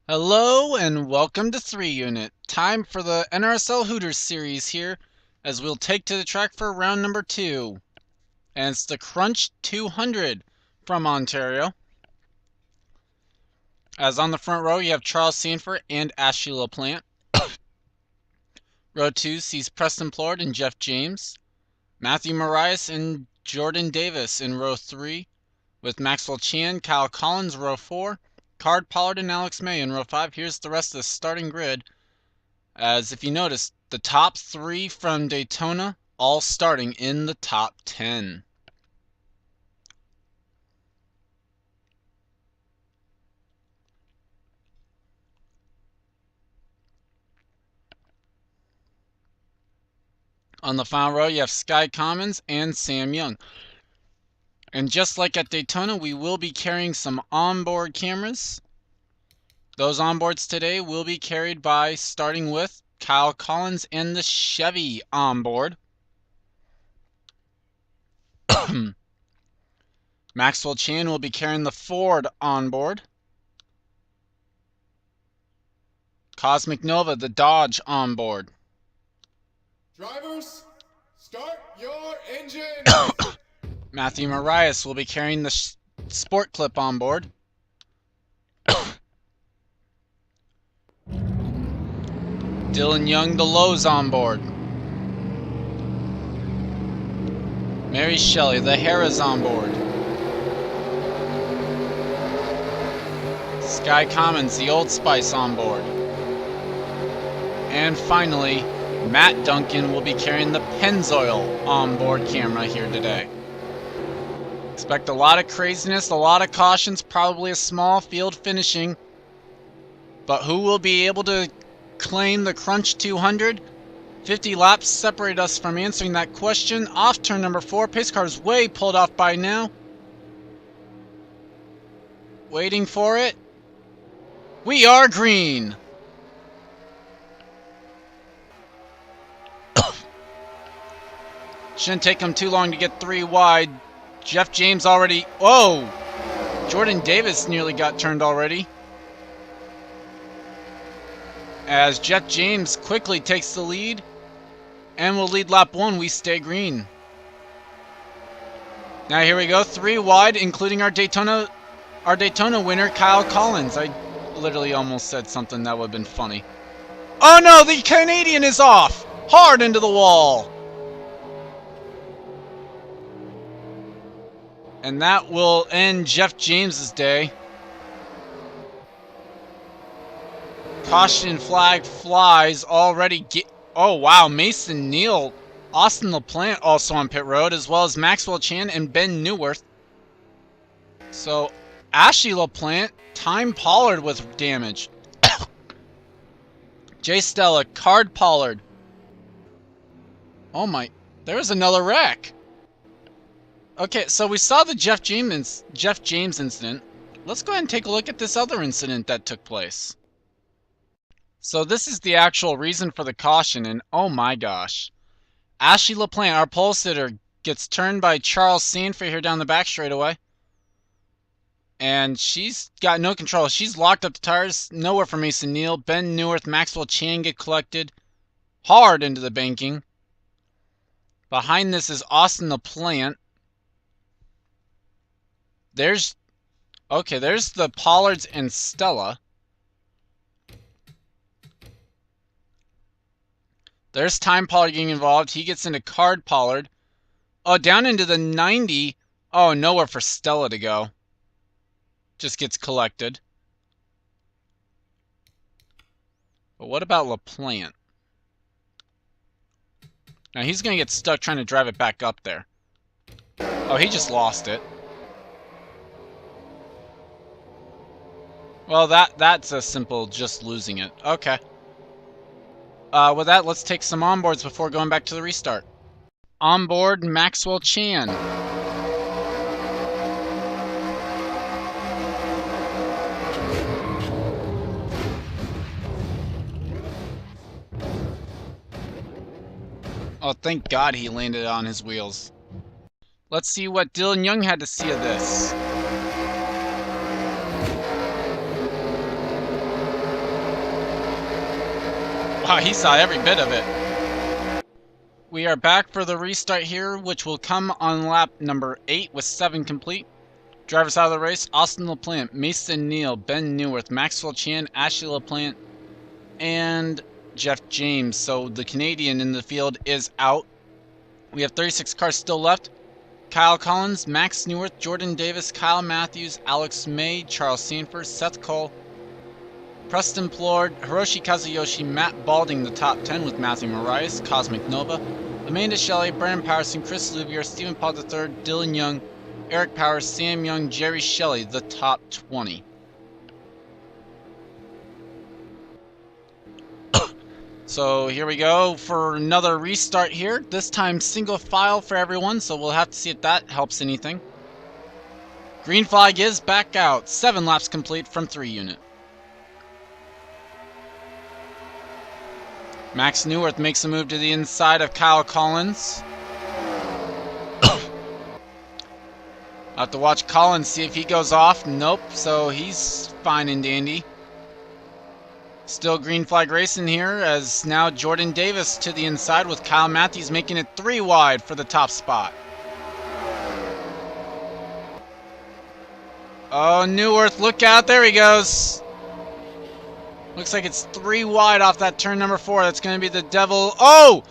Hello and welcome to 3 Unit. Time for the NRSL Hooters Series here, as we'll take to the track for round number 2. And it's the Crunch 200 from Ontario. As on the front row, you have Charles Sanford and Ashley LaPlante. Row 2 sees Preston Plord and Jeff James. Matthew Marias and Jordan Davis in row 3, with Maxwell Chan, Kyle Collins, row 4. Card Pollard and Alex May in row 5. Here's the rest of the starting grid. As if you notice, the top 3 from Daytona all starting in the top 10. On the final row, you have Sky Commons and Sam Young. And just like at Daytona, we will be carrying some onboard cameras. Those onboards today will be carried by, starting with Kyle Collins and the Chevy onboard. Maxwell Chan will be carrying the Ford onboard. Cosmic Nova, the Dodge onboard. Drivers, start your engine! Matthew Marias will be carrying the Sport Clip onboard. Dylan Young, the Lowe's onboard. Mary Shelley, the Harrah's onboard. Sky Commons, the Old Spice onboard. And finally, Matt Duncan will be carrying the Pennzoil onboard camera here today. Expect a lot of craziness, a lot of cautions, probably a small field finishing. But who will be able to claim the Crunch 200? 50 laps separate us from answering that question. Off turn number 4, pace car is way pulled off by now. Waiting for it. We are green. Shouldn't take him too long to get 3 wide. Jeff James already... Whoa! Jordan Davis nearly got turned already. As Jeff James quickly takes the lead and will lead lap 1, we stay green. Now here we go, 3 wide, including our Daytona winner, Kyle Collins. I literally almost said something that would have been funny. Oh no, the Canadian is off! Hard into the wall! And that will end Jeff James's day. Caution flag flies already. Oh wow, Mason Neal, Austin LaPlante also on pit road, as well as Maxwell Chan and Ben Newworth. So Ashley LaPlante, Time Pollard with damage. Jay Stella, Card Pollard. Oh my, there's another wreck. Okay, so we saw the Jeff James incident. Let's go ahead and take a look at this other incident that took place. So this is the actual reason for the caution, and oh my gosh. Ashley LaPlante, our pole sitter, gets turned by Charles Sanford here down the back straightaway. And she's got no control. She's locked up the tires. Nowhere for Mason Neal. Ben Newworth, Maxwell Chan get collected hard into the banking. Behind this is Austin LaPlante. There's the Pollards and Stella. There's Time Pollard getting involved. He gets into Card Pollard. Oh, down into the 90. Oh, nowhere for Stella to go. Just gets collected. But what about LaPlante? Now he's going to get stuck trying to drive it back up there. Oh, he just lost it. Well, that's a simple just losing it. Okay. With that, let's take some onboards before going back to the restart. Onboard, Maxwell Chan. Oh, thank God he landed on his wheels. Let's see what Dylan Young had to see of this. Wow, he saw every bit of it. We are back for the restart here, which will come on lap number 8 with 7 complete. Drivers out of the race: Austin LaPlante, Mason Neal, Ben Neuwirth, Maxwell Chan, Ashley LaPlante, and Jeff James. So the Canadian in the field is out. We have 36 cars still left. Kyle Collins, Max Neuwirth, Jordan Davis, Kyle Matthews, Alex May, Charles Sanford, Seth Cole, Preston Plord, Hiroshi Kazuyoshi, Matt Balding, the top 10 with Matthew Marias, Cosmic Nova, Amanda Shelley, Brandon Patterson, Chris Louvier, Stephen Paul III, Dylan Young, Eric Powers, Sam Young, Jerry Shelley, the top 20. So here we go for another restart here. This time single file for everyone, so we'll have to see if that helps anything. Green flag is back out. 7 laps complete from 3 unit. Max Neuwirth makes a move to the inside of Kyle Collins. I'll have to watch Collins, see if he goes off. Nope, so he's fine and dandy. Still green flag racing here, as now Jordan Davis to the inside with Kyle Matthews making it 3 wide for the top spot. Oh, Neuwirth, look out, there he goes. Looks like it's 3 wide off that turn number 4. That's going to be the devil. Oh,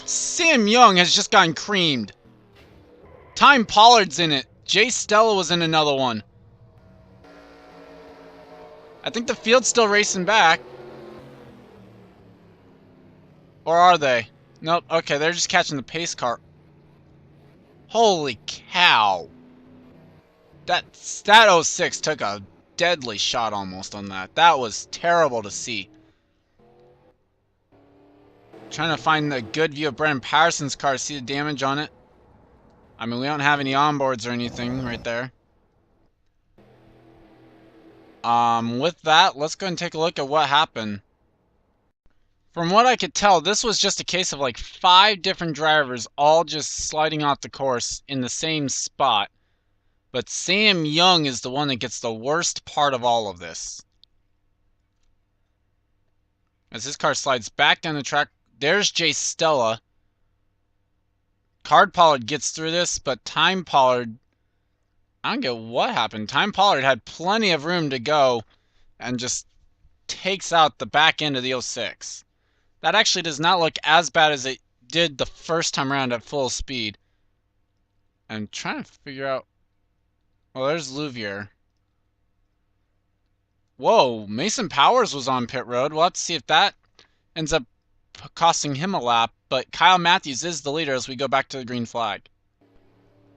Sam Young has just gotten creamed. Time Pollard's in it. Jay Stella was in another one. I think the field's still racing back. Or are they? Nope. Okay, they're just catching the pace car. Holy cow. That 06 took a deadly shot almost on that. That was terrible to see. Trying to find a good view of Brendan Patterson's car to see the damage on it. I mean, we don't have any onboards or anything right there. With that, let's go and take a look at what happened. From what I could tell, this was just a case of like 5 different drivers all just sliding off the course in the same spot. But Sam Young is the one that gets the worst part of all of this. As his car slides back down the track, there's Jay Stella. Card Pollard gets through this, but Time Pollard, I don't get what happened. Time Pollard had plenty of room to go and just takes out the back end of the 06. That actually does not look as bad as it did the first time around at full speed. I'm trying to figure out... Well, there's Louvier. Whoa, Mason Powers was on pit road. We'll have to see if that ends up costing him a lap. But Kyle Matthews is the leader as we go back to the green flag.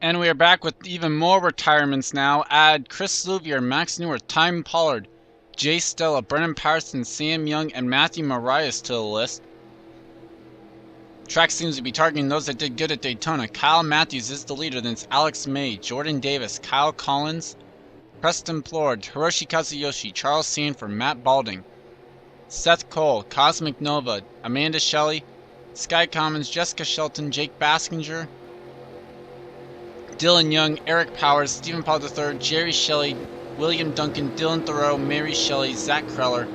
And we are back with even more retirements now. Add Chris Louvier, Max Neuwirth, Time Pollard, Jay Stella, Brendan Patterson, Sam Young, and Matthew Marias to the list. Track seems to be targeting those that did good at Daytona. Kyle Matthews is the leader, then it's Alex May, Jordan Davis, Kyle Collins, Preston Plord, Hiroshi Kazuyoshi, Charles Sanford, Matt Balding, Seth Cole, Cosmic Nova, Amanda Shelley, Sky Commons, Jessica Shelton, Jake Baskinger, Dylan Young, Eric Powers, Stephen Paul III, Jerry Shelley, William Duncan, Dylan Thoreau, Mary Shelley, Zach Kreller,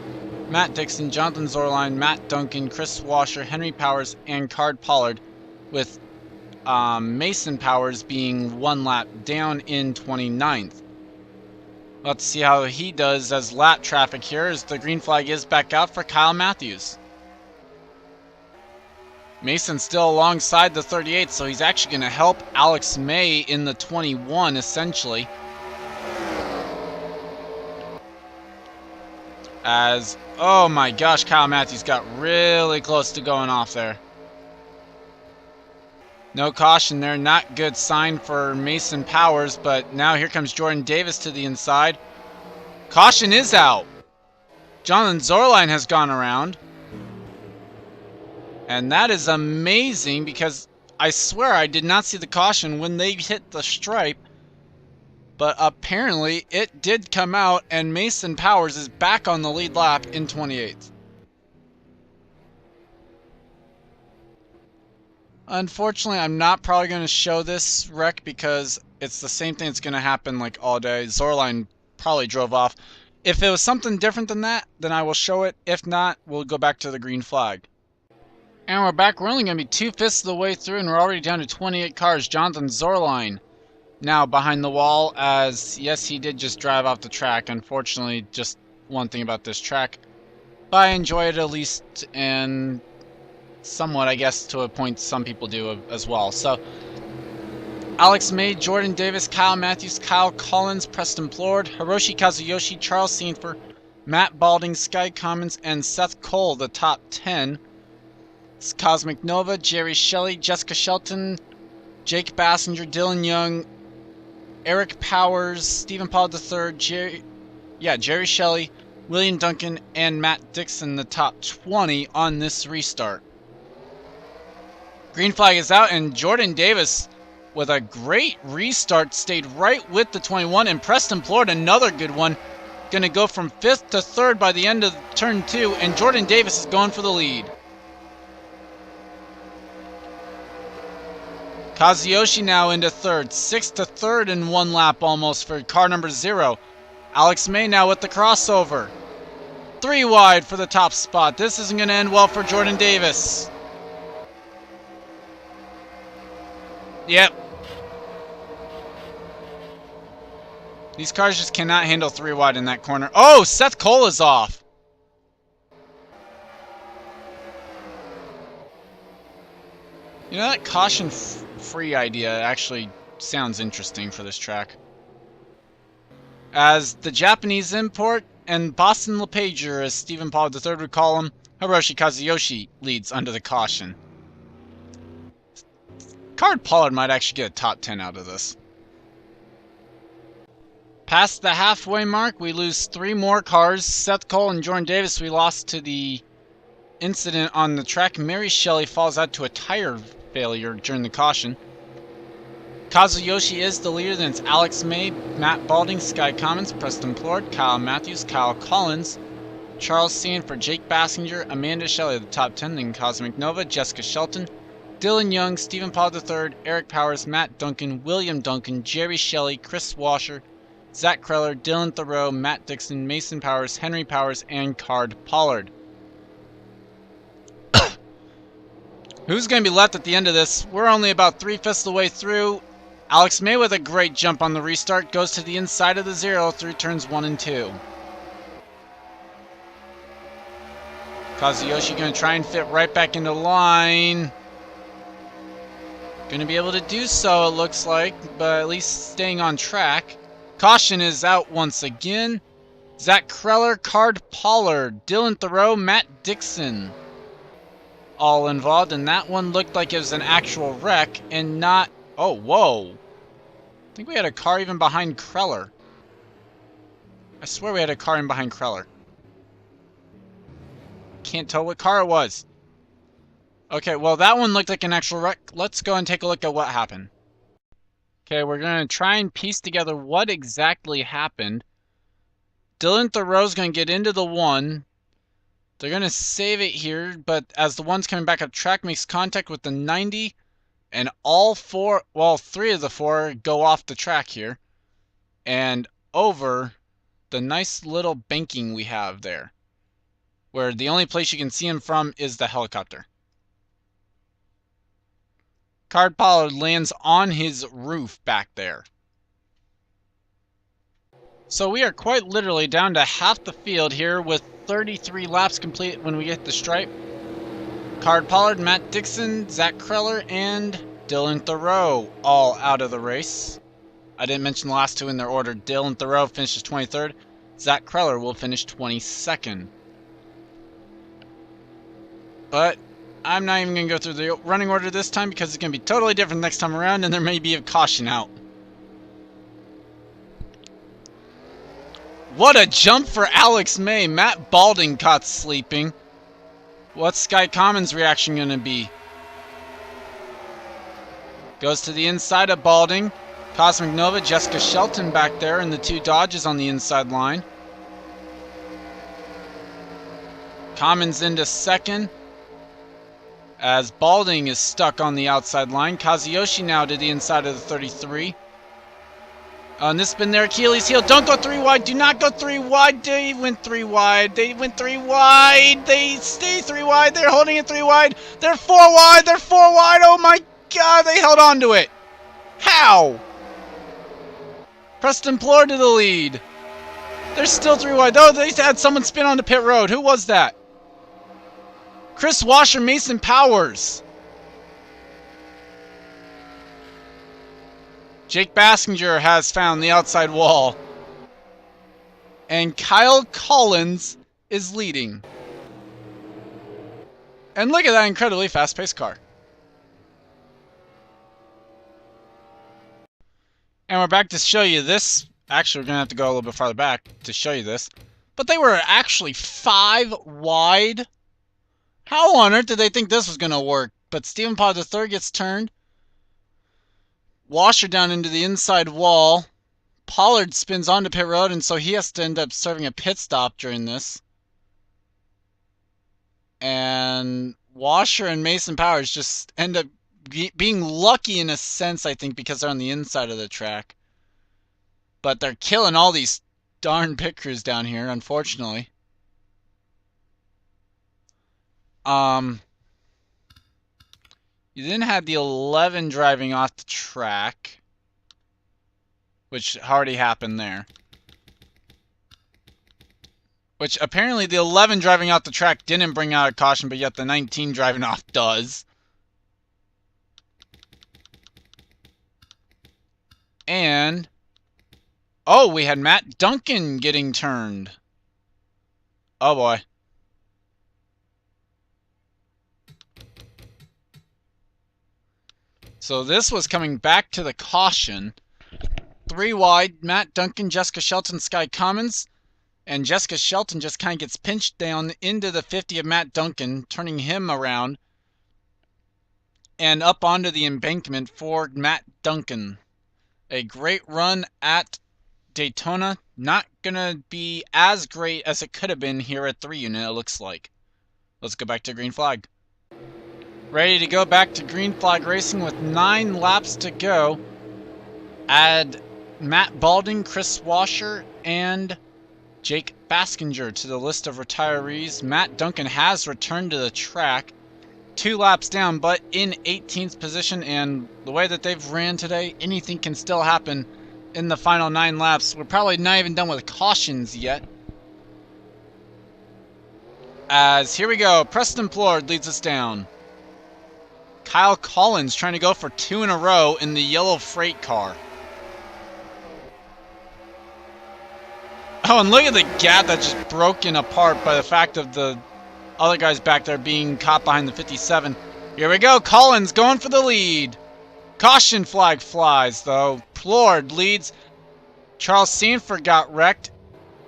Matt Dixon, Jonathan Zorline, Matt Duncan, Chris Washer, Henry Powers, and Card Pollard, with Mason Powers being 1 lap down in 29th. Let's see how he does as lap traffic here, as the green flag is back out for Kyle Matthews. Mason's still alongside the 38, so he's actually going to help Alex May in the 21, essentially. As, oh my gosh, Kyle Matthews got really close to going off there. No caution there, not good sign for Mason Powers, but now here comes Jordan Davis to the inside. Caution is out. Jonathan Zorline has gone around. And that is amazing, because I swear I did not see the caution when they hit the stripe. But apparently it did come out, and Mason Powers is back on the lead lap in 28th. Unfortunately, I'm not probably going to show this wreck because it's the same thing that's going to happen like all day. Zorline probably drove off. If it was something different than that, then I will show it. If not, we'll go back to the green flag. And we're back. We're only going to be 2/5 of the way through, and we're already down to 28 cars. Jonathan Zorline now behind the wall, as yes, he did just drive off the track. Unfortunately, just one thing about this track, but I enjoy it at least, and somewhat, I guess, to a point some people do as well. So Alex May, Jordan Davis, Kyle Matthews, Kyle Collins, Preston Plord, Hiroshi Kazuyoshi, Charles Sanford, Matt Balding, Sky Commons, and Seth Cole, the top 10. It's Cosmic Nova, Jerry Shelley, Jessica Shelton, Jake Bassinger, Dylan Young, Eric Powers, Stephen Paul III, Jerry Shelley, William Duncan, and Matt Dixon, the top 20 on this restart. Green flag is out, and Jordan Davis, with a great restart, stayed right with the 21, and Preston Plord, another good one, going to go from 5th to 3rd by the end of turn 2, and Jordan Davis is going for the lead. Kazuyoshi now into 3rd, 6th to 3rd in 1 lap almost for car number 0. Alex May now with the crossover. 3 wide for the top spot. This isn't going to end well for Jordan Davis. Yep. These cars just cannot handle 3 wide in that corner. Oh, Seth Cole is off. You know, that caution-free idea actually sounds interesting for this track. As the Japanese import and Boston LePager, as Stephen Paul III would call him, Hiroshi Kazuyoshi leads under the caution. Card Pollard might actually get a top 10 out of this. Past the halfway mark, we lose 3 more cars. Seth Cole and Jordan Davis, we lost to the incident on the track. Mary Shelley falls out to a tire failure during the caution. Kazuyoshi is the leader, then it's Alex May, Matt Balding, Sky Commons, Preston Plord, Kyle Matthews, Kyle Collins, Charles Sanford, Jake Bassinger, Amanda Shelley, the top 10, then Cosmic Nova, Jessica Shelton, Dylan Young, Stephen Paul III, Eric Powers, Matt Duncan, William Duncan, Jerry Shelley, Chris Washer, Zach Kreller, Dylan Thoreau, Matt Dixon, Mason Powers, Henry Powers, and Card Pollard. Who's going to be left at the end of this? We're only about 3/5 of the way through. Alex May with a great jump on the restart goes to the inside of the 0 through turns 1 and 2. Kazuyoshi going to try and fit right back into line. Going to be able to do so, it looks like, but at least staying on track. Caution is out once again. Zach Kreller, Card Pollard, Dylan Thoreau, Matt Dixon, all involved, and that one looked like it was an actual wreck and not... Oh, whoa. I think we had a car even behind Kreller. I swear we had a car in behind Kreller. Can't tell what car it was. Okay, well, that one looked like an actual wreck. Let's go and take a look at what happened. Okay, we're going to try and piece together what exactly happened. Dylan Thoreau's going to get into the 1. They're going to save it here, but as the 1's coming back up track, makes contact with the 90, and all 4, well, 3 of the 4 go off the track here, and over the nice little banking we have there, where the only place you can see him from is the helicopter. Card Pollard lands on his roof back there. So we are quite literally down to half the field here with 33 laps complete when we get the stripe. Card Pollard, Matt Dixon, Zach Kreller, and Dylan Thoreau all out of the race. I didn't mention the last 2 in their order. Dylan Thoreau finishes 23rd. Zach Kreller will finish 22nd. But I'm not even going to go through the running order this time because it's going to be totally different next time around, and there may be a caution out. What a jump for Alex May. Matt Balding caught sleeping. What's Sky Commons' reaction going to be? Goes to the inside of Balding. Cosmic Nova, Jessica Shelton back there, and the 2 Dodges on the inside line. Commons into 2nd. As Balding is stuck on the outside line. Kazuyoshi now to the inside of the 33. And this has been their Achilles heel. Don't go 3 wide. Do not go 3 wide. They went 3 wide. They went 3 wide. They stay 3 wide. They're holding it 3 wide. They're 4 wide. They're 4 wide. Oh my god, they held on to it. How? Preston Plore to the lead. They're still 3 wide. Oh, they had someone spin onto pit road. Who was that? Chris Washer, Mason Powers. Jake Baskinger has found the outside wall. And Kyle Collins is leading. And look at that incredibly fast-paced car. And we're back to show you this. Actually, we're going to have to go a little bit farther back to show you this. But they were actually 5 wide. How on earth did they think this was going to work? But Stephen Pod III gets turned. Washer down into the inside wall. Pollard spins onto pit road, and so he has to end up serving a pit stop during this. And Washer and Mason Powers just end up being lucky in a sense, I think, because they're on the inside of the track. But they're killing all these darn pit crews down here, unfortunately. You then had the 11 driving off the track, which already happened there. Which apparently the 11 driving off the track didn't bring out a caution, but yet the 19 driving off does. And oh, we had Matt Duncan getting turned. Oh boy. So this was coming back to the caution. 3 wide, Matt Duncan, Jessica Shelton, Sky Commons. And Jessica Shelton just kind of gets pinched down into the 50 of Matt Duncan, turning him around. And up onto the embankment for Matt Duncan. A great run at Daytona. Not going to be as great as it could have been here at 3 unit, it looks like. Let's go back to green flag. Ready to go back to green flag racing with 9 laps to go. Add Matt Balding, Chris Washer, and Jake Baskinger to the list of retirees. Matt Duncan has returned to the track. 2 laps down, but in 18th position, and the way that they've ran today, anything can still happen in the final 9 laps. We're probably not even done with cautions yet. As here we go, Preston Plord leads us down. Kyle Collins trying to go for 2 in a row in the yellow freight car. Oh, and look at the gap that's just broken apart by the fact of the other guys back there being caught behind the 57. Here we go, Collins going for the lead. Caution flag flies, though. Plord leads. Charles Sanford got wrecked.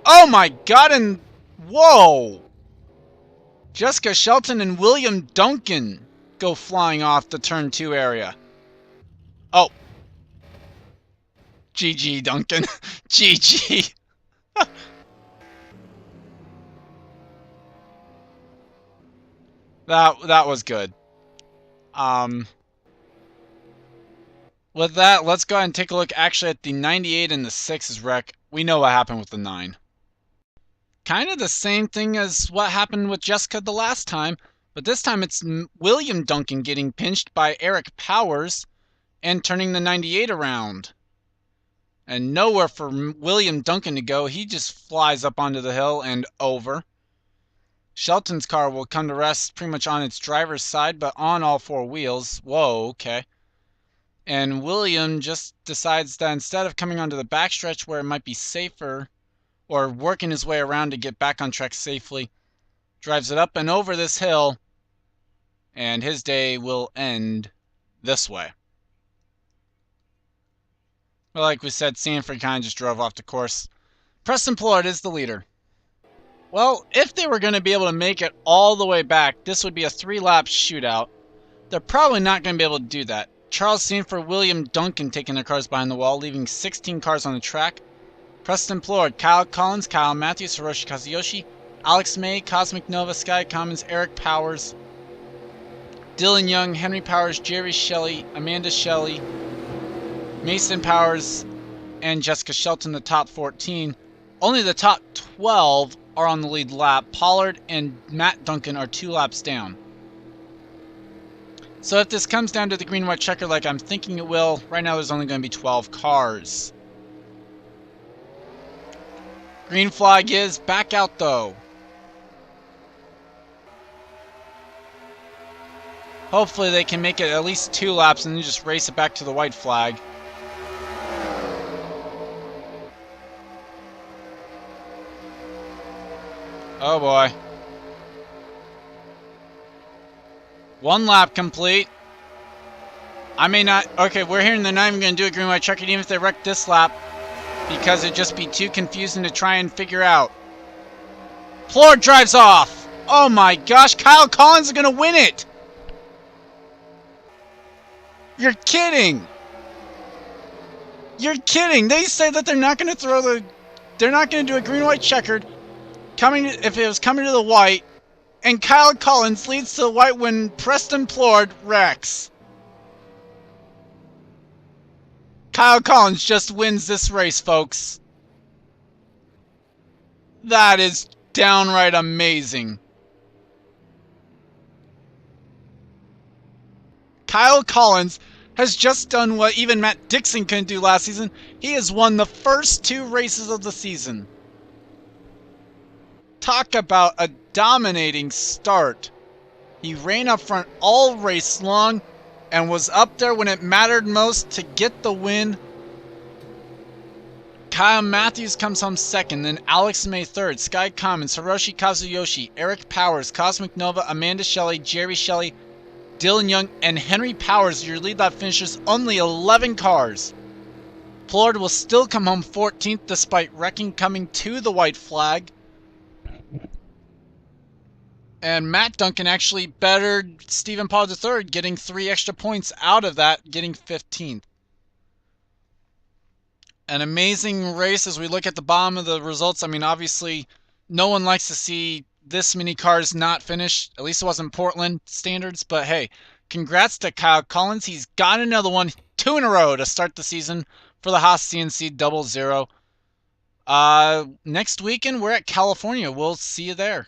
Oh my god, and whoa! Jessica Shelton and William Duncan go flying off the turn 2 area. Oh. GG, Duncan. GG. That was good. With that, let's go ahead and take a look actually at the 98 and the 6's wreck. We know what happened with the 9. Kind of the same thing as what happened with Jessica the last time, but this time it's William Duncan getting pinched by Eric Powers and turning the 98 around. And nowhere for William Duncan to go. He just flies up onto the hill and over. Shelton's car will come to rest pretty much on its driver's side, but on all 4 wheels. Whoa, okay. And William just decides that instead of coming onto the backstretch where it might be safer, or working his way around to get back on track safely, drives it up and over this hill, and his day will end this way. But like we said, Sanford kind of just drove off the course. Preston Plord is the leader. Well, if they were going to be able to make it all the way back, this would be a 3-lap shootout. They're probably not going to be able to do that. Charles Sanford, William Duncan taking their cars behind the wall, leaving 16 cars on the track. Preston Plord, Kyle Collins, Kyle Matthews, Hiroshi Kazuyoshi, Alex May, Cosmic Nova, Sky Commons, Eric Powers, Dylan Young, Henry Powers, Jerry Shelley, Amanda Shelley, Mason Powers, and Jessica Shelton, the top 14. Only the top 12 are on the lead lap. Pollard and Matt Duncan are 2 laps down. So if this comes down to the green-white checker like I'm thinking it will, right now there's only going to be 12 cars. Green flag is back out though. Hopefully they can make it at least 2 laps and then just race it back to the white flag. Oh boy. 1 lap complete. I may not... Okay, we're hearing they're not even going to do a green-white checker even if they wreck this lap, because it'd just be too confusing to try and figure out. Plord drives off! Oh my gosh, Kyle Collins is going to win it! You're kidding! You're kidding! They say that they're not going to throw the... They're not going to do a green-white checkered if it was coming to the white, and Kyle Collins leads to the white when Preston Plord wrecks. Kyle Collins just wins this race, folks. That is downright amazing. Kyle Collins has just done what even Matt Dixon couldn't do last season. He has won the first 2 races of the season. Talk about a dominating start. He ran up front all race long and was up there when it mattered most to get the win. Kyle Matthews comes home second, then Alex May third, Sky Commons, Hiroshi Kazuyoshi, Eric Powers, Cosmic Nova, Amanda Shelley, Jerry Shelley, Dylan Young, and Henry Powers, your lead lap finishers, only 11 cars. Plord will still come home 14th despite wrecking coming to the white flag. And Matt Duncan actually bettered Stephen Paul III, getting 3 extra points out of that, getting 15th. An amazing race as we look at the bottom of the results. I mean, obviously, no one likes to see this many cars not finish. At least it wasn't Portland standards. But hey, congrats to Kyle Collins. He's got another one, 2 in a row to start the season for the Haas CNC 00. Next weekend, we're at California. We'll see you there.